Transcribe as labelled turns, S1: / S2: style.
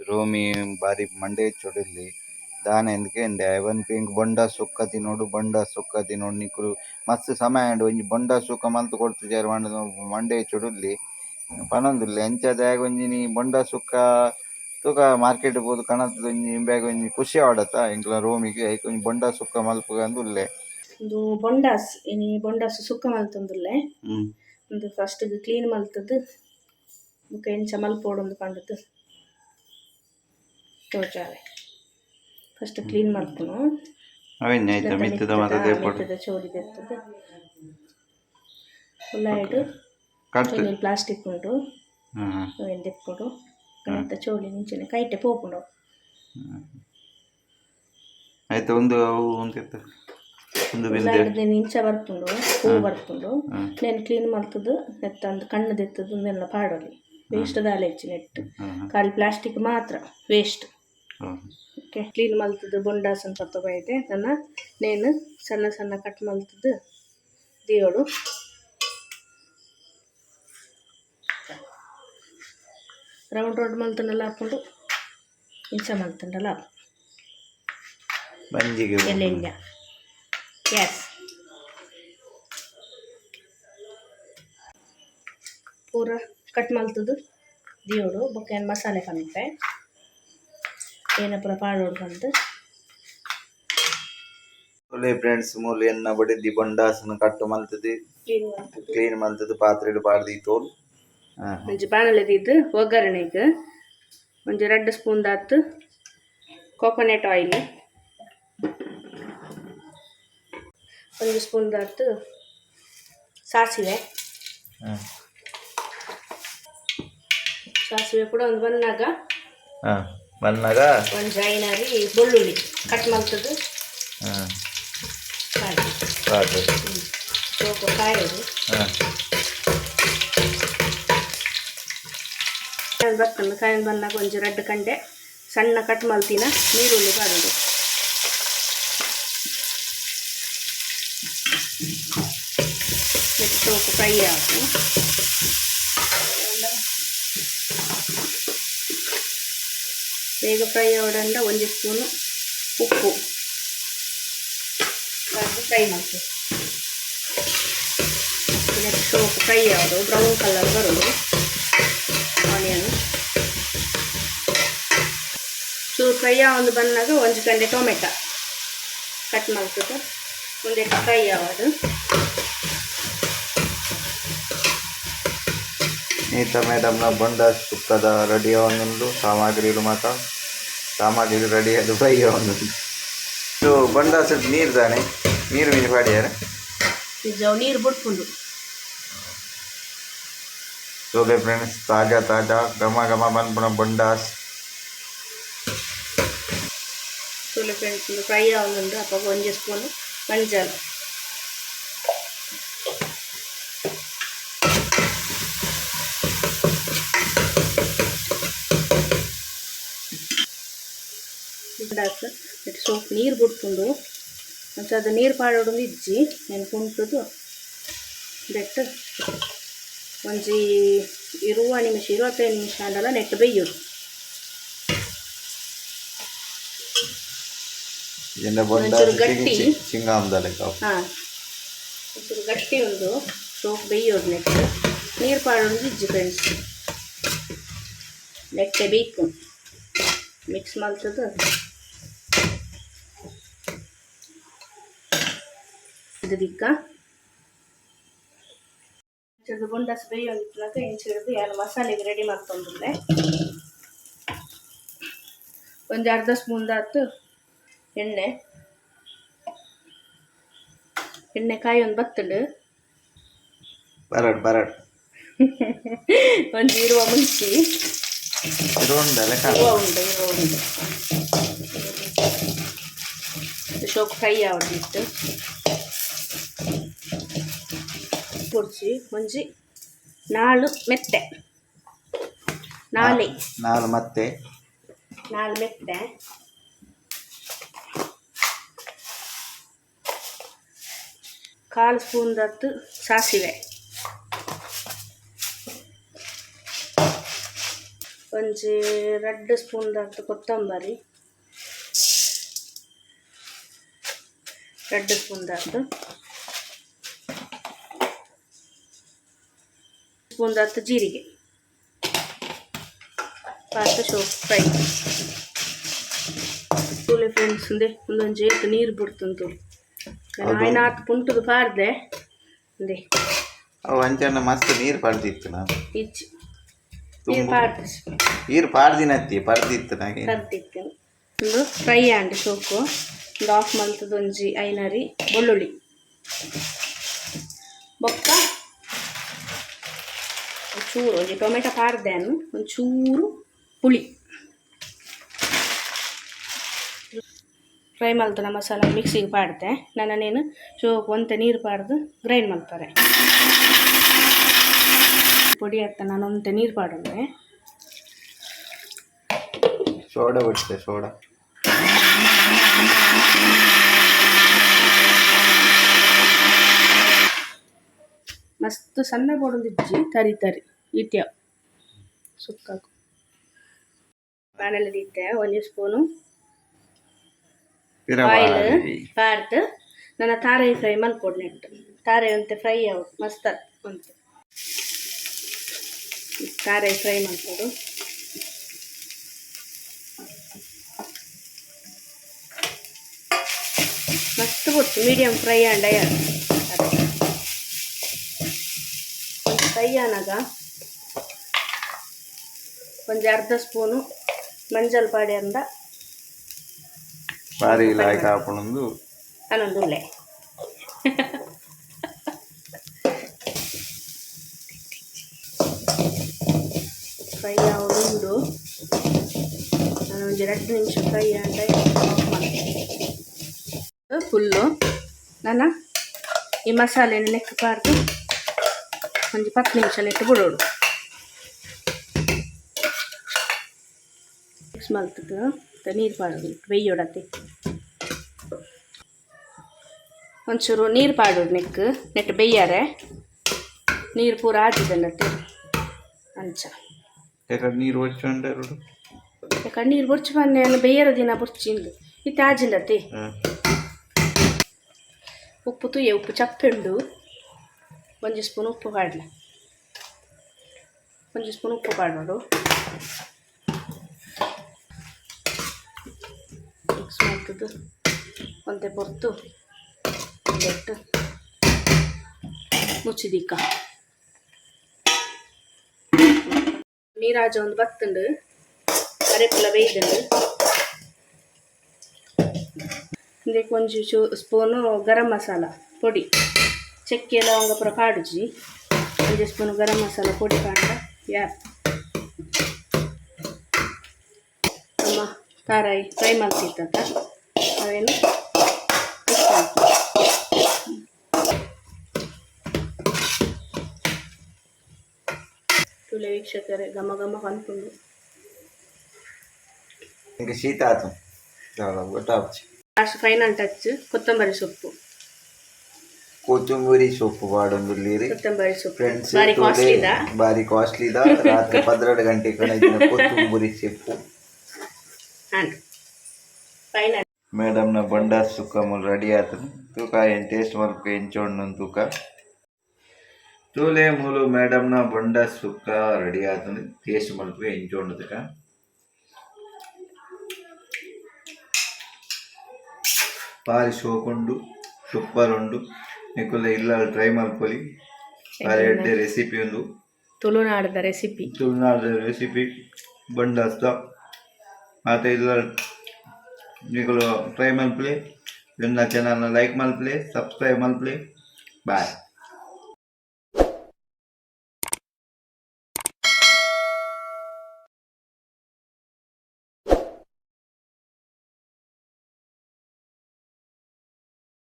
S1: ರೋಮಿ ಬಾರಿ ಮಂಡೆ ಚೊಡಿಲಿ ದಾನೆ ಎಂದಕ್ಕೆ ಅವನ್ ಪಿಂಕ್ ಬೊಂಡ ಸುಕ್ಕ ತಿನ್ನೋಡು ಬೊಂಡ ಸುಕ್ಕ ತಿನ್ನೋಡು ನಿಕ್ಕರು ಮಸ್ತ್ ಸಮಯ ಉಂಡು ಒಂಜಿ ಬೊಂಡ ಸುಕ್ಕ ಮಲ್ತು ಕೊಡ್ತಿದ್ದಾರೆ ಮಂಡೆ ಚೊಡುಲ್ಲಿ ಪನೊಂದುಲ್ಲೆ ಎಂಚದಾಗ ಒಂಜಿನಿ ಬೊಂಡ ಸುಕ್ಕ ತೂಕ ಮಾರ್ಕೆಟ್ ಹೋದು ಕಣತದ ಒಂಜಿ ಇಂಬ್ಯಾಗ ಒಂಜಿ ಖುಷಿ ಆಡತ್ತ ಇಂಕ್ಲ ರೋಮಿಗೆ ಐಕ್ ಒಂಜಿ ಬೊಂಡ ಸುಕ್ಕ ಮಲ್ಪುಗ ಅಂದುಲ್ಲೆ
S2: ಒಂದು ಬೊಂಡಾಸ್ ಇನಿ ಬೊಂಡಾಸ್ ಸುಕ್ಕ ಮಲ್ತೊಂದುಲ್ಲೆ ಒಂದು ಫಸ್ಟ್ ಕ್ಲೀನ್ ಮಲ್ತದ್ದು ಮುಖ ಎಂಚ ಮಲ್ಪೋಡು ಪಂಡದು ತೋಜಾವೆ ಫಸ್ಟ್ ಕ್ಲೀನ್ ಮಲ್ಪುನು ಮಿತ್ತದ ಚೋಡಿದೆತ್ತದು ಉಳ್ಳಾಯಿಡು ಪ್ಲಾಸ್ಟಿಕ್ ಉಂಡು ಎಂದೆಪ್ಪುಡು ಕಣತ್ತ ಚೋಳಿ ನಿಂಚನೆ ಕೈಟೆ ಪೋಪುಂಡು
S1: ಆಯ್ತು ಒಂದು
S2: ಇಂಚ ಬರ್ಪುಂಡು ಹೂ ಬರ್ಪುಂಡು నేను ಕ್ಲೀನ್ ಮಲ್ತದ್ದು ನೆತ್ತ ಒಂದು ಕಣ್ಣು ಎತ್ತದು ನೆಲ್ಲ ಪಾಡೋಲಿ ವೇಸ್ಟ್ ದಾಲ ಹೆಚ್ಚು ನೆಟ್ಟು ಖಾಲಿ ಪ್ಲಾಸ್ಟಿಕ್ ಮಾತ್ರ ವೇಸ್ಟ್ ಓಕೆ ಕ್ಲೀನ್ ಮಲ್ತದ್ದು ಬೊಂಡಾಸ್ ಅಂತ ತಗೋಯ್ದೆ నేను ಸಣ್ಣ ಸಣ್ಣ ಕಟ್ ಮಲ್ತದ್ದು ದಿಯೋಡು ರೌಂಡ್ ಮಲ್ತನೆಲ್ಲ ಹಾಕೊಂಡು ಇಂಚ ಮಲ್ತಂಡಲ್ಲ ಎಲೆಲ್ಲ ಎಸ್ ಪೂರ ಕಟ್ ಮಲ್ತದ್ದು ದಿಯೋಡು ಬೊಕ್ಕ ಏನು ಮಸಾಲೆ ಕಮ್ಮಿ ಏನಪ್ಪರ ಪಾಡೋಡು ಬಂದು
S1: ಒಳ್ಳೆ ಫ್ರೆಂಡ್ಸ್ ಮೂಲ ಎನ್ನ ಬಡಿದ್ದಿ ಬೊಂಡಾಸನ ಕಟ್ಟು ಮಲ್ತದ್ದು ಕ್ಲೀನ್ ಮಲ್ತದ್ದು ಪಾತ್ರೆಡು ಪಾಡ್ದು ತೋಲ್
S2: ಒಂಜಿ ಬಾಣಲೆದಿದ್ದು ಒಗ್ಗರಣೆಗೆ ಒಂಜಿ 2 ಸ್ಪೂನ್ ದಾತು ಕೋಕೋನಟ್ ಆಯಿಲ್ 1 ಸ್ಪೂನ್ ದಾತು ಸಾಸಿವೆ ಕೂಡ ಒಂದು ಬಂದಾಗ ಒಂದು ಜೈನರಿ ಬೆಳ್ಳುಳ್ಳಿ ಕಟ್ ಮಾಡ್ತದ್ದು ಸ್ವಲ್ಪ ಕಾಯೋದು ಬರ್ತಂದು ಕಾಯಿನ ಬಂದಾಗ ಒಂಜಿ 2 ಕಂಡೆ ಸಣ್ಣ ಕಟ್ ಮಲ್ತಿನ ನೀರುಳ್ಳಿ ಪಾಡೋದು ಸ್ವಲ್ಪ ಫ್ರೈ ಆಯ್ತು ಬೇಗ ಫ್ರೈ ಆವಡಂಡ 1 ಸ್ಪೂನು ಉಪ್ಪು ಫ್ರೈ ಮಾಡ್ತೀವಿ ಸ್ವಲ್ಪ ಫ್ರೈ ಆಗೋದು ಬ್ರೌನ್ ಕಲರ್ ಬರೋದು ಆನಿಯನ್ ಚೂರು ಫ್ರೈ ಆಗೋದು ಬಂದಾಗ 1 ಕಂಡೆ ಟೊಮೆಟೊ ಕಟ್ ಮಾಡ್ತದೆ ಮುಂದೆ ಫ್ರೈ ಆಗೋದು
S1: ನೀತ ಮೇಡಮ್ನ ಬೊಂಡ ಸುಕ್ಕದ ರೆಡಿ ಆವೊಂದುಂಡು ಸಾಮಗ್ರಿಲು ಮಾತ ಸಾಮಗ್ರಿ ರೆಡಿ ಅದು ಫ್ರೈ ಆವೊಂದುಂಡು ಇದು ಬೊಂಡಾಸ ನೀರು ತಾನೆ ನೀರು ಮೀನು ಪಾಡ್ಯಾರ
S2: ನೀರು ಬಿಡ್ಕೊಂಡು
S1: ಚೋಲೆ ಫ್ರೆಂಡ್ಸ್ ತಾಜಾ ತಾಜಾ ಘಮ ಘಮ ಬಂದ್ಬಿಡ ಬೊಂಡಾಸ್
S2: ಚೋಲೆ ಫ್ರೆಂಡ್ಸ್ ಫ್ರೈ ಆವೊಂದುಂಡು ಅಪ್ಪ 1 ಸ್ಪೂನು ಮಂಜಲ್ ಸ್ವಲ್ಪ ನೀರು ಬಿಡ್ಕೊಂಡು ಮತ್ತು ಅದು ನೀರು ಪಾಡೋಡು ಇಜ್ಜಿ నేను ಕುಂಟದು ಬೆಟ್ಟು ಒಂಜಿ 20 ನಿಮಿಷ 25 ನಿಮಿಷ ಅಂಡಲ್ಲ ನೆಟ್ಟು ಬೇಯೋದು ಒಂಚೂರು ಗಟ್ಟಿ ಹಾಂ ಒಂಚೂರು ಗಟ್ಟಿ ಒಂದು ಸೋಪ್ ಬೇಯೋದು ನೆಟ್ಟು ನೀರು ಪಾಡೋದು ಇಜ್ಜಿ ಫ್ರೆಂಡ್ಸ್ ನೆಟ್ಟೆ ಬೇಕು ಮಿಕ್ಸ್ ಮಾಡ್ತದೆ ದಿಕ್ಕ ಇಂಚದು ಬೊಂಡಾಸ್ ಬೇಯೋದಿತ್ತನಾಗ ಇಂಚು ಹಿಡಿದು ಯಾರು ಮಸಾಲೆಗೆ ರೆಡಿ ಮಾಡ್ಕೊಂಡ್ರೆ ಒಂದು 1/2 ಸ್ಪೂನ್ ದಾತು ಎಣ್ಣೆ ಕಾಯಿ ಒಂದು ಬತ್ತಡು
S1: ಬರಡ್
S2: ಒಂದು ಇರುವ ಮುಂಚಿ ಉಂಡು ಸೋಪ್ ಫ್ರೈ ಆವಡಿತ್ತು ಪೊಡ್ಚಿ ಒಂಜಿ 4 ಮೆತ್ತೆ
S1: 4 ಮೆತ್ತೆ
S2: 1/4 ಸ್ಪೂನ್ ದತ್ತು ಸಾಸಿವೆ ಒಂಜಿ 2 ಸ್ಪೂನ್ ದಾಟ್ ಕೊತ್ತಂಬರಿ 2 ಸ್ಪೂನ್ ದಾಟ್ ಸ್ಪೂನ್ ದಾಟ್ ಜೀರಿಗೆ ಪಾತ ಶೋಪ್ ಫ್ರೈ ತೂಲೆ ಫ್ರೆಂಡ್ಸ್ ಉಂದೆ ಒಂದೊಂದು ಏತ್ ನೀರು ಬಿಡ್ತುಂಟು ಆಯ್ನ ಆತು ಪುಂಟುದು ಪಾರ್ದೆ ಉಂದೆ
S1: ಅವು ಅಂಚನ್ನ ಮಸ್ತ್ ನೀರು ಪಡ್ದಿತ್ತು ನಾನು
S2: ಇಚ್ಚಿ ನೀರು ಪಾಡ್ದೆ
S1: ನೀರು ಪಾಡ್ದಿನತ್ತಿ ಪಡ್ದಿತ್ತು ನನಗೆ
S2: ಕರ್ದಿತ್ತು ಒಂದು ಫ್ರೈ ಆಂಡ್ ಸೋಕು ಒಂದು ಆಫ್ ಮಲ್ತದ ಒಂಜಿ ಐನರಿ ಬೆಳ್ಳುಳ್ಳಿ ಬೊಕ್ಕ ಒಂಚೂರು ಒಂಜಿ ಟೊಮೆಟೊ ಪಾಡ್ದೆ ಅನ್ನು ಒಂಚೂರು ಪುಳಿ ಫ್ರೈ ಮಲ್ತನ ಮಸಾಲ ಮಿಕ್ಸಿಗೆ ಪಾಡ್ದೆ ನಾನೇನು ಶೋಕು ಒಂತೆ ನೀರು ಪಾಡ್ದು ಗ್ರೈಂಡ್ ಮಾಡ್ತಾರೆ ಪುಡಿ ಆಗ್ತಾ ನಾನು ಒಂತೆ ನೀರು ಪಾಡೋದೆ
S1: ಸೋಡಾ ಬಿಡ್ತೆ ಸೋಡಾ
S2: ಮಸ್ತ್ ಸಣ್ಣ ಬೋಡೊಂದಿಜ್ಜಿ ತರಿ ತರಿ ಇಟ್ಯ ಸುಕ್ಕಾಕು ಪ್ಯಾನಲ್ಲಿ ಇಟ್ಟೆ ಒಂದು ಸ್ಪೂನು ಆಯಿಲ್ ಪಾಡ್ದು ನನ್ನ ತಾರಾಯಿ ಫ್ರೈ ಮಲ್ಕೊಡ್ನೆಟ್ಟು ತಾರಾಯಿ ಅಂತೆ ಫ್ರೈ ಆವು ಮಸ್ತ್ ಅಂತೆ ತಾರಾಯಿ ಫ್ರೈ ಮಾಡ್ಬೋದು ಮಸ್ತ್ ಗೊತ್ತು ಮೀಡಿಯಂ ಫ್ರೈ ಆಂಡ್ ಒಂದು ಫ್ರೈ ಆನಾಗ ಒಂದು ಅರ್ಧ ಸ್ಪೂನು ಮಂಜಲ್ ಪಾಡಿ ಅಂದ
S1: ಭಾರಿ ಲಾಯ್ಕ್ ಹಾಕೊಂಡು
S2: ಅನ್ನೊಂದು ಉಳ್ಳೆ ಫ್ರೈ ಆವೊಂದು ಒಂದು 2 ನಿಮಿಷ ಫ್ರೈ ಆಂಡ ಆಫ್ ಮಾಡ್ತೀನಿ ಫುಲ್ಲು ನಾನು ಈ ಮಸಾಲೆನ ಲೆಕ್ಕ ಪಾರ್ದು ಒಂದು 10 ನಿಮಿಷ ನೆಟ್ಟು ಬಿಡೋಡು ಮಿಕ್ಸ್ ಮಾಡ್ತದ್ದು ನೀರು ಪಾಡೋದು ಬೆಯ್ಯೋಡತ್ತೆ ಒಂಚೂರು ನೀರು ಪಾಡೋದು ನೆಟ್ಟು ಬೆಯ್ಯಾರೆ ನೀರು ಪೂರ ಆದಿದ್ದನ್ನತ್ತೆ ಅಂಚ
S1: ನೀರು ಹೊಚ್ಕೊಂಡೆ
S2: ಯಾಕಂದ್ರೆ ನೀರು ಬುರ್ಚಿ ಬನ್ನೆ ಬೆಯ್ಯರ ದಿನ ಬುರ್ಚಿಂದು ಇತ್ತು ಆಜಿಂದತ್ತೆ ಉಪ್ಪು ತುಯ್ಯ ಉಪ್ಪು ಚಪ್ಪೆಂಡು ಒಂದು ಸ್ಪೂನ್ ಉಪ್ಪು ಪಾಡಲ ಒಂದು ಸ್ಪೂನ್ ಉಪ್ಪು ಪಾಡೋದು ಮಿಕ್ಸ್ ಮಾಡ್ತದ್ದು ಒಂತೆ ಪೊರ್ತು ಇಟ್ಟು ಮುಚ್ಚಿದಿಕ್ಕ ನೀರಾಜ ಒಂದು ಬತ್ತುಂಡು ಅರೆಪುಲ ಬೇಯ್ದುಂಡು ಇದಕ್ಕೆ ಒಂದು ಸ್ಪೂನು ಗರಂ ಮಸಾಲ ಪೊಡಿ ಚಕ್ಕೆ ಲವಂಗ ಪೂರ ಪಾಡುಜಿ ಒಂದು ಸ್ಪೂನು ಗರಂ ಮಸಾಲ ಪೊಡಿ ಪಾಡ ಯಾರು ನಮ್ಮ ತಾರಾಯಿ ಫ್ರೈ ಮಾಡ್ತಿತ್ತ ಅವೇನು ತುಲೆ ವೀಕ್ಷಕರೇ ಘಮ ಘಮ ಅನ್ಕೊಂಡು
S1: ఇంకా శీత ఆతం చాలా ಗೊತ್ತಾಗ್ತಿ
S2: ಲಾಸ್ಟ್ ಫೈನಲ್ ಟಚ್ ಕೊತ್ತಂಬರಿ ಸೊಪ್ಪು
S1: ಕೊತ್ತಂಬರಿ ಸೊಪ್ಪು ವಾಡೊಂದುಲ್ಲೇರಿ
S2: ಕೊತ್ತಂಬರಿ ಸೊಪ್ಪು
S1: ಫ್ರೆಂಡ್ಸ್
S2: ಬಾರಿ
S1: ಕಾಸ್ಟ್ಲಿದ ರಾತ್ರಿ 12 ಗಂಟೆ ಕಣೈತಿನ ಕೊತ್ತಂಬರಿ ಸೊಪ್ಪು
S2: ಅಂಡ್ ಫೈನಲ್
S1: ಮೇಡಮ್ನ ಬಂಡ ಸುಕ್ಕ ಮುಲ್ ರೆಡಿ ಆತನು ತೂಕ ಏನು ಟೇಸ್ಟ್ ಮಲ್ಕ ಎಂಚೋಣ್ಣು ತೂಕ ತೂಲೆ ಮೂಲು ಮೇಡಮ್ನ ಬಂಡ ಸುಕ್ಕ ರೆಡಿ ಆತನು ಟೇಸ್ಟ್ ಮಲ್ಕ ಎಂಚೋಣ್ಣು ತೂಕ ಪಾರಿ ಶೋಕುಂಡು ಸೂಪರ್ ಉಂಡು ನಿಕ್ಕುಲ್ಲ ಇಲ್ಲ ಟ್ರೈ ಮಲ್ಪೊಲಿ ಬಾರಿ ಎಡ್ಡೆ ರೆಸಿಪಿ ಒಂದು
S2: ತುಳುನಾಡದ ರೆಸಿಪಿ
S1: ಬಂಡಸ್ತ ಮತ್ತೆ ಇಲ್ಲ ನಿಕ್ಕಲು ಟ್ರೈ ಮಲ್ಪಲಿ ನನ್ನ ಚಾನಲ್ನ ಲೈಕ್ ಮಲ್ಪಲಿ ಸಬ್ಸ್ಕ್ರೈಬ್ ಮಲ್ಪಲಿ ಬಾಯ್.